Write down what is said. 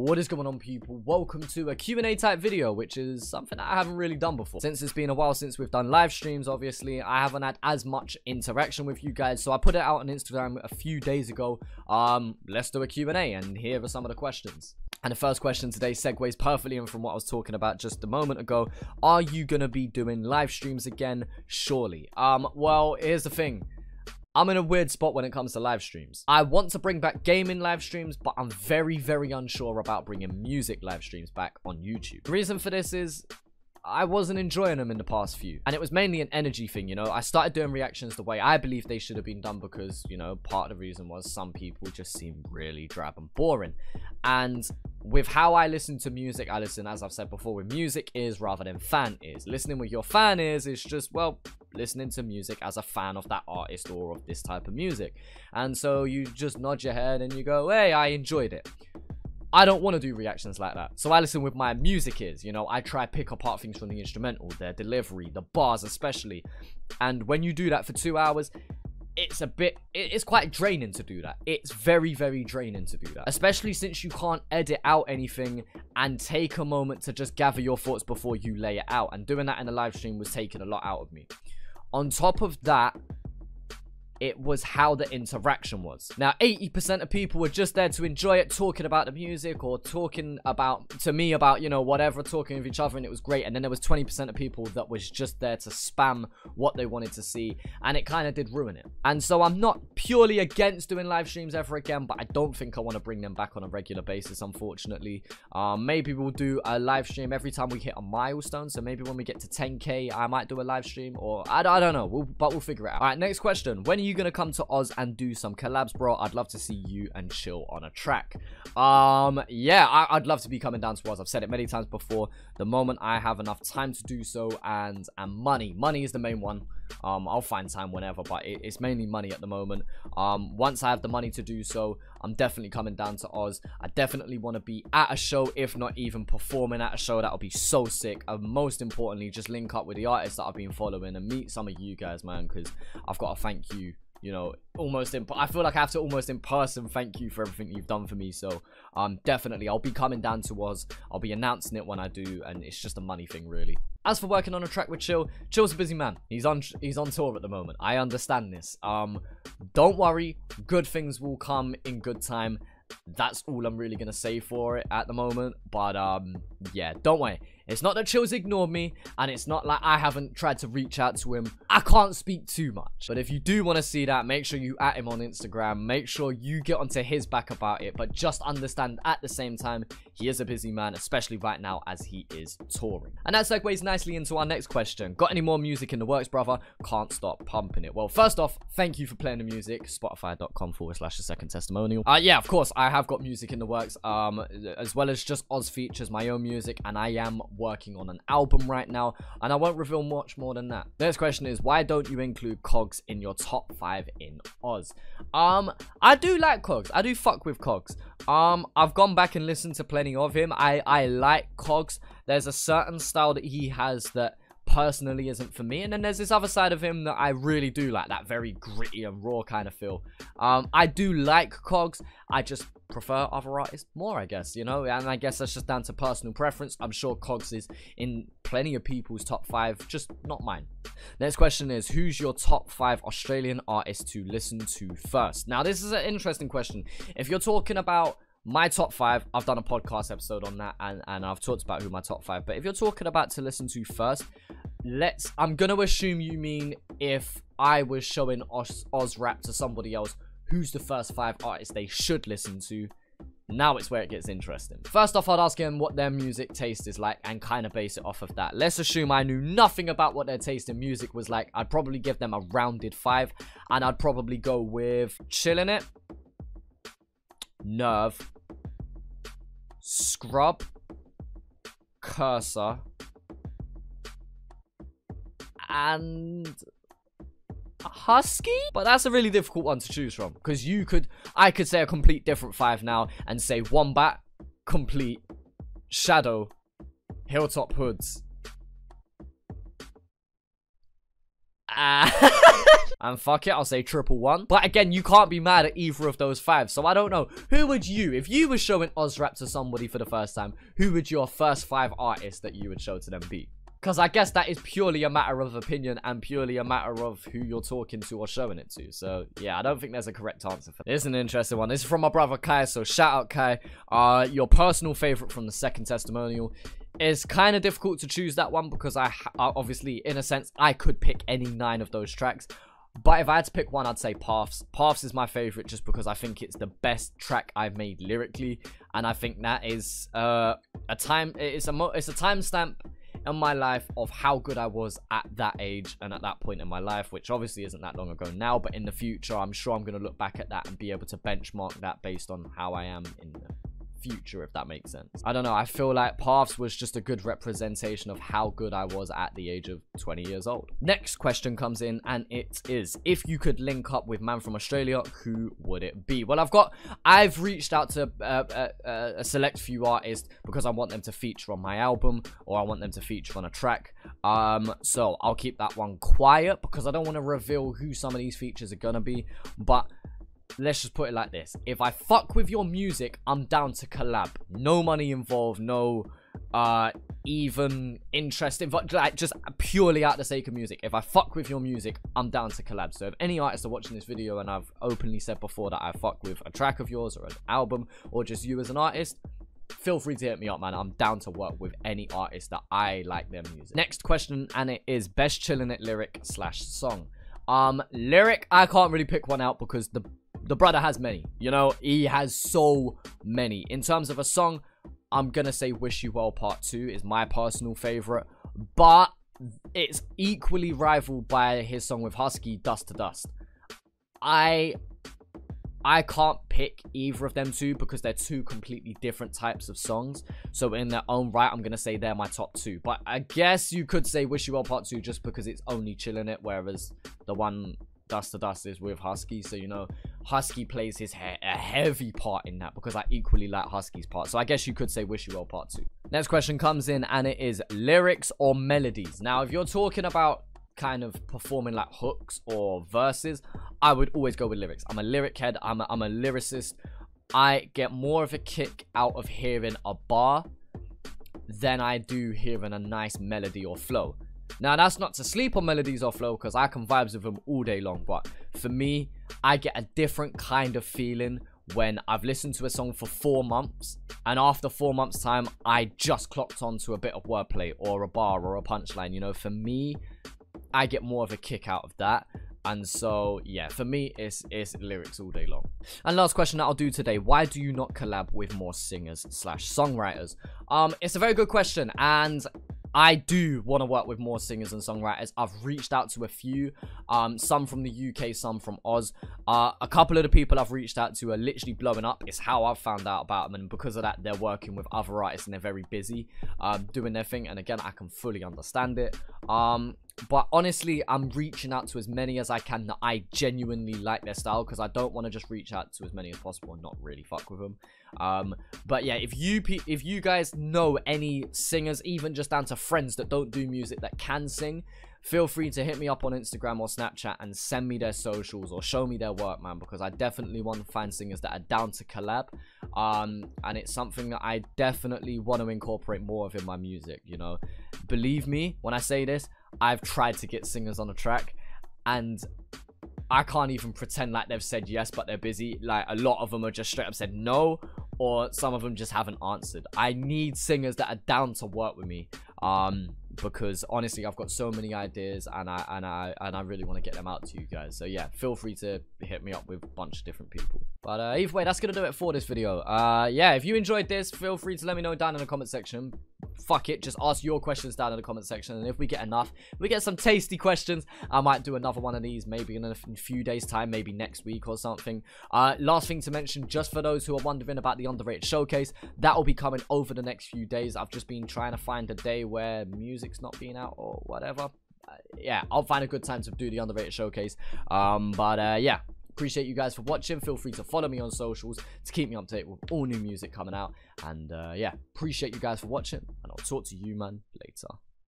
What is going on, people? Welcome to a Q&A type video, which is something I haven't really done before. Since it's been a while since we've done live streams, obviously, I haven't had as much interaction with you guys. So I put it out on Instagram a few days ago. Let's do a Q&A, and here are some of the questions. And the first question today segues perfectly in from what I was talking about just a moment ago. Are you going to be doing live streams again? Surely. Well, here's the thing. I'm in a weird spot when it comes to live streams. I want to bring back gaming live streams, but I'm very, very unsure about bringing music live streams back on YouTube. The reason for this is I wasn't enjoying them in the past few. And it was mainly an energy thing, you know. I started doing reactions the way I believe they should have been done because, you know, part of the reason was some people just seemed really drab and boring. And with how I listen to music, I listen, as I've said before, with music ears rather than fan ears. Listening with your fan ears is just, well, listening to music as a fan of that artist or of this type of music. And so you just nod your head and you go, hey, I enjoyed it. I don't want to do reactions like that. So I listen with my music ears, you know. I try pick apart things from the instrumental, their delivery, the bars especially. And when you do that for 2 hours, it's quite draining to do that. It's very, very draining to do that. Especially since you can't edit out anything and take a moment to just gather your thoughts before you lay it out. And doing that in a live stream was taking a lot out of me. On top of that, it was how the interaction was. Now, 80% of people were just there to enjoy it, talking about the music or talking about, to me, about, you know, whatever, talking with each other, and it was great. And then there was 20% of people that was just there to spam what they wanted to see, and it kind of did ruin it. And so I'm not purely against doing live streams ever again, but I don't think I want to bring them back on a regular basis, unfortunately. Maybe we'll do a live stream every time we hit a milestone. So maybe when we get to 10K, I might do a live stream, or I don't know, but we'll figure it out. All right, next question. When are you gonna come to Oz and do some collabs, bro? I'd love to see you and chill on a track. Yeah, I'd love to be coming down to Oz. I've said it many times before. The moment I have enough time to do so, and money is the main one. I'll find time whenever, but it's mainly money at the moment. Once I have the money to do so, I'm definitely coming down to Oz. I definitely want to be at a show, if not even performing at a show. That'll be so sick. And most importantly, just link up with the artists that I've been following and meet some of you guys, man, because I've got to thank you. You know, I feel like I have to almost in person thank you for everything you've done for me. So definitely I'll be coming down to Oz. I'll be announcing it when I do, and it's just a money thing, really. As for working on a track with Chill's a busy man. He's on tour at the moment. I understand this. Don't worry, good things will come in good time. That's all I'm really gonna say for it at the moment. But yeah, don't worry. It's not that Chill's ignored me, and it's not like I haven't tried to reach out to him. I can't speak too much. But if you do want to see that, make sure you at him on Instagram. Make sure you get onto his back about it. But just understand at the same time, he is a busy man, especially right now as he is touring. And that segues nicely into our next question. Got any more music in the works, brother? Can't stop pumping it. Well, first off, thank you for playing the music. Spotify.com/Second Testimonial. Yeah, of course, I have got music in the works, as well as just Oz features, my own music, and I am working on an album right now, and I won't reveal much more than that. The next question is, why don't you include Cogs in your top 5 in Oz? I do like Cogs. I do fuck with Cogs. I've gone back and listened to plenty of him. I like Cogs. There's a certain style that he has that personally isn't for me, and then there's this other side of him that I really do like, that very gritty and raw kind of feel. I do like Cogs. I just prefer other artists more, I guess, you know, and I guess that's just down to personal preference. I'm sure Cogs is in plenty of people's top 5, just not mine. Next question is, who's your top 5 Australian artists to listen to first? Now, this is an interesting question. If you're talking about my top 5, I've done a podcast episode on that, and I've talked about who my top 5. But if you're talking about to listen to first, I'm gonna assume you mean if I was showing Oz rap to somebody else, who's the first 5 artists they should listen to? Now it's where it gets interesting. First off, I'd ask them what their music taste is like and kind of base it off of that. Let's assume I knew nothing about what their taste in music was like. I'd probably give them a rounded 5, and I'd probably go with Chillin' It, Nerve, Scrub, Cursor, and Husky? But that's a really difficult one to choose from, because I could say a complete different 5 now and say Wombat, Complete, Shadow, Hilltop Hoods. And fuck it, I'll say triple one. But again, you can't be mad at either of those 5. So I don't know. Who would you, if you were showing Ozrap to somebody for the first time, who would your first 5 artists that you would show to them be? Because I guess that is purely a matter of opinion and purely a matter of who you're talking to or showing it to. So, yeah, I don't think there's a correct answer for that. This is an interesting one. This is from my brother Kai, so shout out Kai. Your personal favorite from the Second Testimonial. It's kind of difficult to choose that one because I obviously, in a sense, I could pick any 9 of those tracks. But if I had to pick one, I'd say Paths. Paths is my favorite just because I think it's the best track I've made lyrically. And I think that is it's a timestamp in my life of how good I was at that age and at that point in my life, which obviously isn't that long ago now, but in the future I'm sure I'm going to look back at that and be able to benchmark that based on how I am in the future, if that makes sense. I don't know, I feel like Paths was just a good representation of how good I was at the age of 20 years old. Next question comes in, and it is, if you could link up with man from Australia, who would it be? Well, I've reached out to a select few artists because I want them to feature on my album, or I want them to feature on a track. So I'll keep that one quiet because I don't want to reveal who some of these features are gonna be, but let's just put it like this. If I fuck with your music, I'm down to collab. No money involved, no even interest involved, like just purely out the sake of music. If I fuck with your music, I'm down to collab. So if any artists are watching this video, and I've openly said before that I fuck with a track of yours or an album or just you as an artist, feel free to hit me up, man. I'm down to work with any artist that I like their music. Next question, and it is best chilling it lyric / song. Lyric, I can't really pick one out because the brother has many, you know, he has so many. In terms of a song, I'm gonna say Wish You Well Part 2 is my personal favorite, but it's equally rivaled by his song with Husky, Dust to Dust. I can't pick either of them two because they're two completely different types of songs. So in their own right, I'm gonna say they're my top 2. But I guess you could say Wish You Well Part 2 just because it's only chilling it, whereas the one Dust to Dust is with Husky. So, you know, Husky plays a heavy part in that because I equally like Husky's part. So I guess you could say Wish You Well Part 2. Next question comes in, and it is lyrics or melodies. Now, if you're talking about kind of performing like hooks or verses, I would always go with lyrics. I'm a lyric head. I'm a lyricist. I get more of a kick out of hearing a bar than I do hearing a nice melody or flow. Now, that's not to sleep on melodies or flow because I can vibes with them all day long. But for me, I get a different kind of feeling when I've listened to a song for 4 months. And after 4 months' time, I just clocked onto a bit of wordplay or a bar or a punchline. You know, for me, I get more of a kick out of that. And so, yeah, for me, it's lyrics all day long. And last question that I'll do today. Why do you not collab with more singers / songwriters? It's a very good question. And I do want to work with more singers and songwriters. I've reached out to a few, some from the UK, some from Oz. A couple of the people I've reached out to are literally blowing up. It's how I've found out about them, and because of that, they're working with other artists and they're very busy doing their thing. And again, I can fully understand it. But honestly, I'm reaching out to as many as I can that I genuinely like their style, because I don't want to just reach out to as many as possible and not really fuck with them. But yeah, if you guys know any singers, even just down to friends that don't do music that can sing, feel free to hit me up on Instagram or Snapchat and send me their socials or show me their work, man, because I definitely want to find singers that are down to collab. And it's something that I definitely want to incorporate more of in my music, you know. Believe me when I say this, I've tried to get singers on a track and I can't even pretend like they've said yes, but they're busy. Like, a lot of them are just straight up said no, or some of them just haven't answered. I need singers that are down to work with me, because honestly, I've got so many ideas, and I really want to get them out to you guys. So yeah, feel free to hit me up with a bunch of different people. But either way, that's gonna do it for this video. Yeah, if you enjoyed this, feel free to let me know down in the comment section. Fuck it, just ask your questions down in the comment section, and if we get enough, we get some tasty questions, I might do another one of these maybe in a few days time, maybe next week or something. Last thing to mention, just for those who are wondering about the underrated showcase, that will be coming over the next few days. I've just been trying to find a day where music's not being out or whatever. Yeah, I'll find a good time to do the underrated showcase. Yeah, appreciate you guys for watching. Feel free to follow me on socials to keep me up to date with all new music coming out. And yeah, appreciate you guys for watching, and I'll talk to you, man, later.